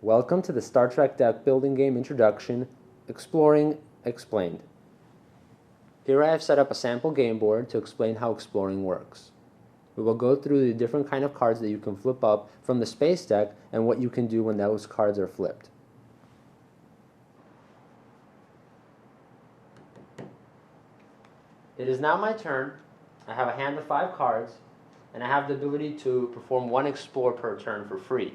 Welcome to the Star Trek Deck Building Game Introduction, Exploring Explained. Here I have set up a sample game board to explain how exploring works. We will go through the different kind of cards that you can flip up from the space deck and what you can do when those cards are flipped. It is now my turn. I have a hand of 5 cards, and I have the ability to perform 1 explore per turn for free.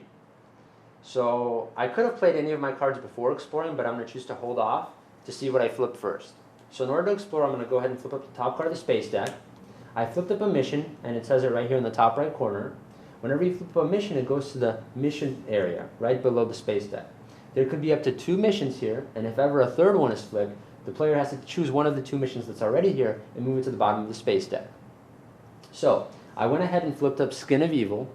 So I could have played any of my cards before exploring, but I'm going to choose to hold off to see what I flip first. So in order to explore, I'm going to go ahead and flip up the top card of the space deck. I flipped up a mission, and it says it right here in the top right corner. Whenever you flip up a mission, it goes to the mission area, right below the space deck. There could be up to 2 missions here, and if ever a third one is flipped, the player has to choose one of the 2 missions that's already here and move it to the bottom of the space deck. So I went ahead and flipped up Skin of Evil.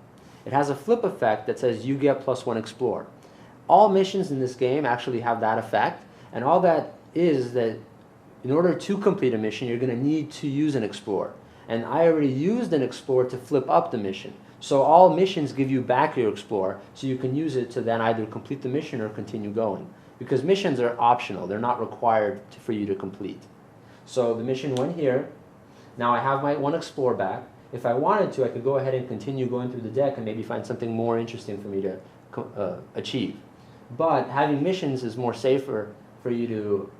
It has a flip effect that says you get +1 explore. All missions in this game actually have that effect, and all that is that in order to complete a mission, you're going to need to use an explore. And I already used an explore to flip up the mission. So all missions give you back your explore, so you can use it to then either complete the mission or continue going. Because missions are optional, they're not required for you to complete. So the mission went here. Now I have my 1 explore back. If I wanted to, I could go ahead and continue going through the deck and maybe find something more interesting for me to achieve. But having missions is more safer for you to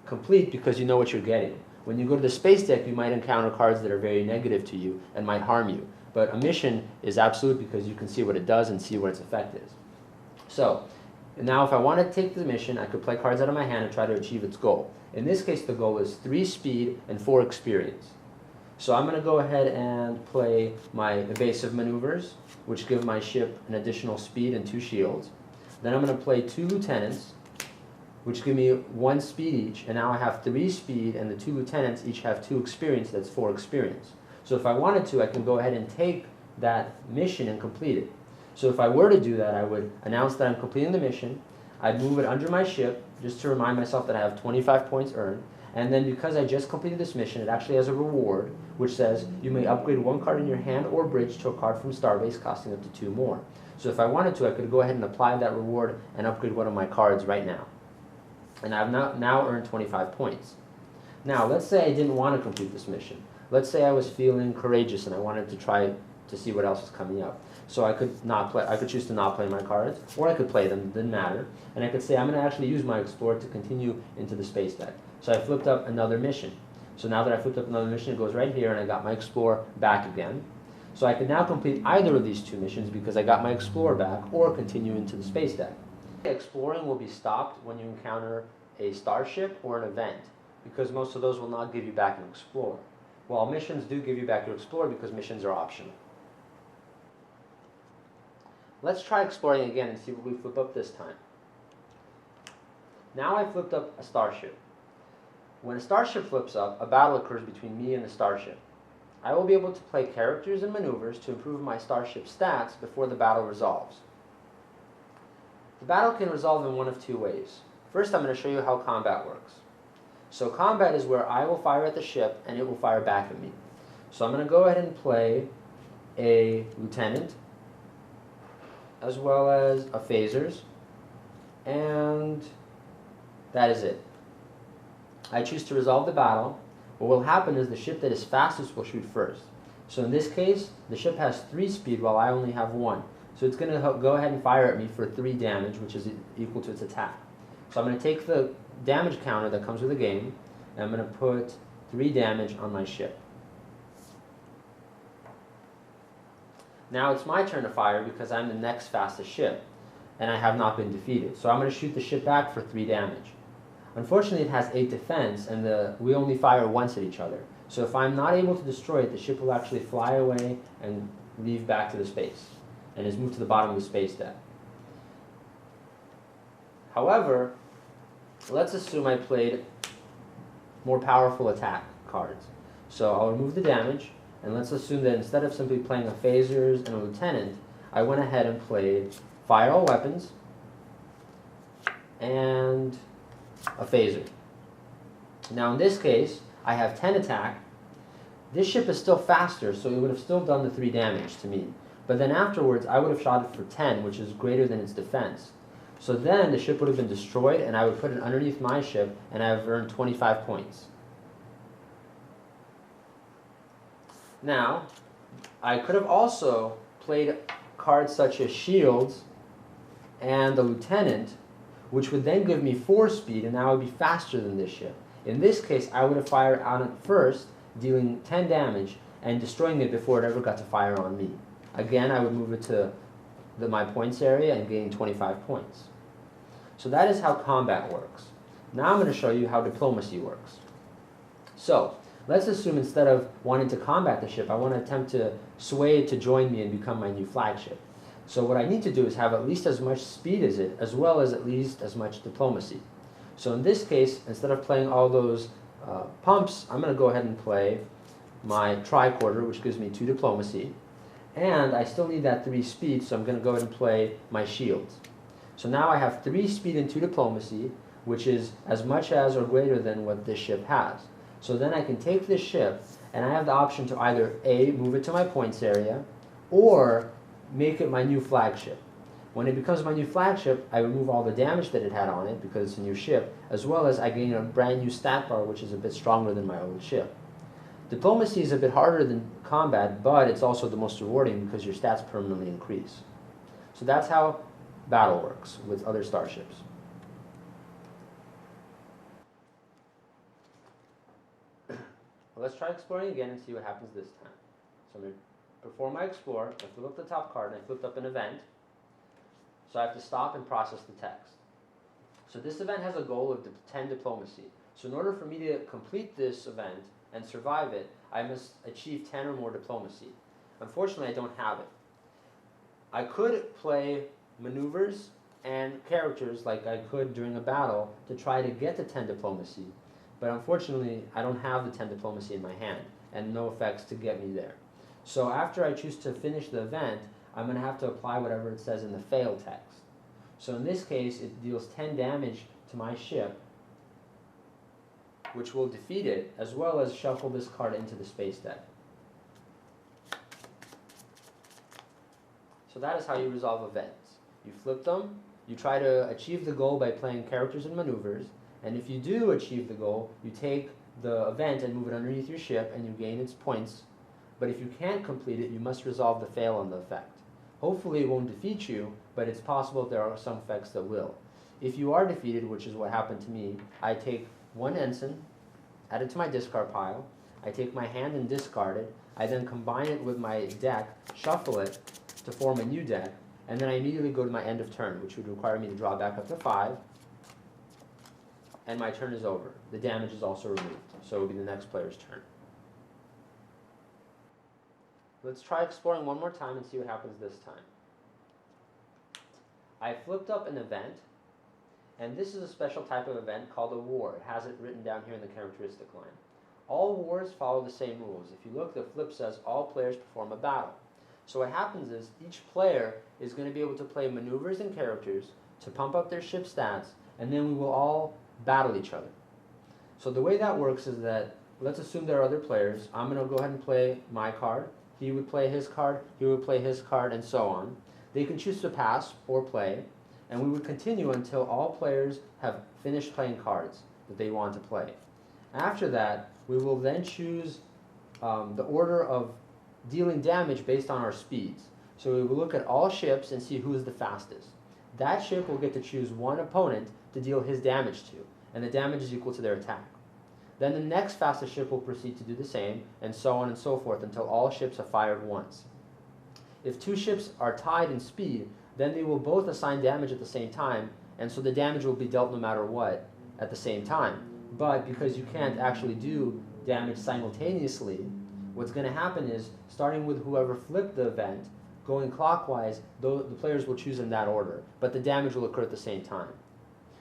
complete because you know what you're getting. When you go to the space deck, you might encounter cards that are very negative to you and might harm you. But a mission is absolute because you can see what it does and see what its effect is. So now if I want to take the mission, I could play cards out of my hand and try to achieve its goal. In this case, the goal is 3 speed and 4 experience. So I'm going to go ahead and play my evasive maneuvers, which give my ship an additional speed and 2 shields. Then I'm going to play 2 lieutenants, which give me 1 speed each. And now I have 3 speed, and the 2 lieutenants each have 2 experience. That's 4 experience. So if I wanted to, I can go ahead and take that mission and complete it. So if I were to do that, I would announce that I'm completing the mission. I'd move it under my ship, just to remind myself that I have 25 points earned. And then because I just completed this mission, it actually has a reward, which says you may upgrade 1 card in your hand or bridge to a card from Starbase, costing up to 2 more. So if I wanted to, I could go ahead and apply that reward and upgrade one of my cards right now. And I've now earned 25 points. Now, let's say I didn't want to complete this mission. Let's say I was feeling courageous and I wanted to try to see what else is coming up. So I could choose to not play my cards, or I could play them, didn't matter. And I could say I'm going to actually use my explore to continue into the space deck. So I flipped up another mission. So now that I flipped up another mission, it goes right here, and I got my explore back again. So I can now complete either of these 2 missions because I got my explore back, or continue into the space deck. Exploring will be stopped when you encounter a starship or an event, because most of those will not give you back an explore. While missions do give you back your explore because missions are optional. Let's try exploring again and see what we flip up this time. Now I flipped up a starship. When a starship flips up, a battle occurs between me and the starship. I will be able to play characters and maneuvers to improve my starship stats before the battle resolves. The battle can resolve in one of 2 ways. First, I'm going to show you how combat works. So combat is where I will fire at the ship and it will fire back at me. So I'm going to go ahead and play a lieutenant, as well as a phasers, and that is it. I choose to resolve the battle. What will happen is the ship that is fastest will shoot first. So in this case, the ship has 3 speed while I only have 1. So it's going to go ahead and fire at me for 3 damage, which is equal to its attack. So I'm going to take the damage counter that comes with the game, and I'm going to put 3 damage on my ship. Now it's my turn to fire because I'm the next fastest ship, and I have not been defeated. So I'm going to shoot the ship back for 3 damage. Unfortunately, it has 8 defense, and we only fire once at each other. So if I'm not able to destroy it, the ship will actually fly away and leave back to the space, and is moved to the bottom of the space deck. However, let's assume I played more powerful attack cards. So I'll remove the damage, and let's assume that instead of simply playing a phasers and a lieutenant, I went ahead and played fire all weapons and a phaser. Now in this case, I have 10 attack. This ship is still faster, so it would have still done the 3 damage to me. But then afterwards, I would have shot it for 10, which is greater than its defense. So then the ship would have been destroyed, and I would put it underneath my ship, and I have earned 25 points. Now, I could have also played cards such as Shields and the Lieutenant, which would then give me 4 speed, and I would be faster than this ship. In this case, I would have fired on it first, dealing 10 damage, and destroying it before it ever got to fire on me. Again, I would move it to my points area and gain 25 points. So that is how combat works. Now I'm going to show you how diplomacy works. So, let's assume instead of wanting to combat the ship, I want to attempt to sway it to join me and become my new flagship. So what I need to do is have at least as much speed as it, as well as at least as much diplomacy. So in this case, instead of playing all those pumps, I'm going to go ahead and play my tricorder, which gives me 2 diplomacy. And I still need that 3 speed, so I'm going to go ahead and play my shields. So now I have 3 speed and 2 diplomacy, which is as much as or greater than what this ship has. So then I can take this ship, and I have the option to either A, move it to my points area, or make it my new flagship. When it becomes my new flagship, I remove all the damage that it had on it because it's a new ship, as well as I gain a brand new stat bar, which is a bit stronger than my old ship. Diplomacy is a bit harder than combat, but it's also the most rewarding because your stats permanently increase. So that's how battle works with other starships. Well, let's try exploring again and see what happens this time. So I'm going to perform my explore. I flip up the top card and I flipped up an event. So I have to stop and process the text. So this event has a goal of 10 diplomacy. So in order for me to complete this event and survive it, I must achieve 10 or more diplomacy. Unfortunately, I don't have it. I could play maneuvers and characters like I could during a battle to try to get to 10 diplomacy. But unfortunately, I don't have the 10 diplomacy in my hand and no effects to get me there. So after I choose to finish the event, I'm going to have to apply whatever it says in the fail text. So in this case, it deals 10 damage to my ship, which will defeat it, as well as shuffle this card into the space deck. So that is how you resolve events. You flip them, you try to achieve the goal by playing characters and maneuvers, and if you do achieve the goal, you take the event and move it underneath your ship and you gain its points. But if you can't complete it, you must resolve the fail on the effect. Hopefully it won't defeat you, but it's possible there are some effects that will. If you are defeated, which is what happened to me, I take 1 ensign, add it to my discard pile, I take my hand and discard it, I then combine it with my deck, shuffle it to form a new deck, and then I immediately go to my end of turn, which would require me to draw back up to 5, and my turn is over. The damage is also removed, so it will be the next player's turn. Let's try exploring one more time and see what happens this time. I flipped up an event, and this is a special type of event called a war. It has it written down here in the characteristic line. All wars follow the same rules. If you look, the flip says all players perform a battle. So what happens is each player is going to be able to play maneuvers and characters to pump up their ship stats, and then we will all battle each other. So the way that works is that, let's assume there are other players. I'm going to go ahead and play my card. He would play his card, he would play his card, and so on. They can choose to pass or play, and we would continue until all players have finished playing cards that they want to play. After that, we will then choose the order of dealing damage based on our speeds. So we will look at all ships and see who is the fastest. That ship will get to choose one opponent to deal his damage to, and the damage is equal to their attack. Then the next fastest ship will proceed to do the same, and so on and so forth until all ships have fired once. If 2 ships are tied in speed, then they will both assign damage at the same time, and so the damage will be dealt no matter what at the same time. But because you can't actually do damage simultaneously, what's going to happen is, starting with whoever flipped the event, going clockwise, the players will choose in that order, but the damage will occur at the same time.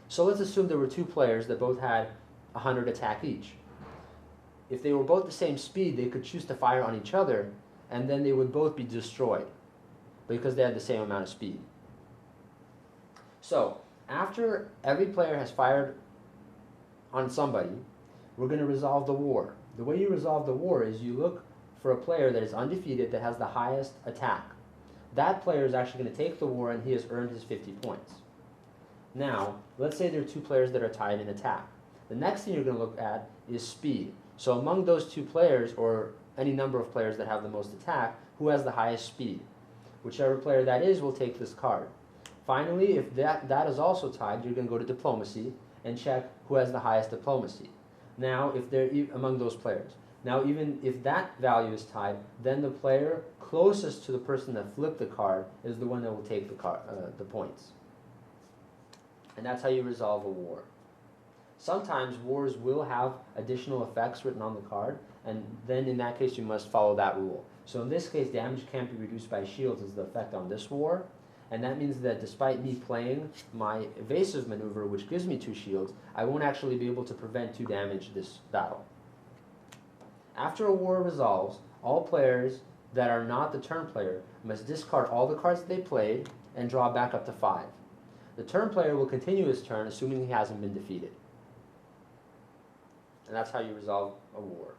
So let's assume there were 2 players that both had 100 attack each. If they were both the same speed, they could choose to fire on each other, and then they would both be destroyed because they had the same amount of speed. So after every player has fired on somebody, we're going to resolve the war. The way you resolve the war is you look for a player that is undefeated that has the highest attack. that player is actually going to take the war and he has earned his 50 points. Now, let's say there are two players that are tied in attack. The next thing you're going to look at is speed. So among those two players, or any number of players that have the most attack, who has the highest speed? Whichever player that is will take this card. Finally, if that is also tied, you're going to go to diplomacy and check who has the highest diplomacy. Now, if they're among those players. Now, even if that value is tied, then the player closest to the person that flipped the card is the one that will take the points. And that's how you resolve a war. Sometimes wars will have additional effects written on the card, and then in that case you must follow that rule. So in this case, damage can't be reduced by shields is the effect on this war, and that means that despite me playing my evasive maneuver, which gives me 2 shields, I won't actually be able to prevent 2 damage this battle. After a war resolves, all players that are not the turn player must discard all the cards that they played and draw back up to 5. The turn player will continue his turn, assuming he hasn't been defeated. And that's how you resolve a war.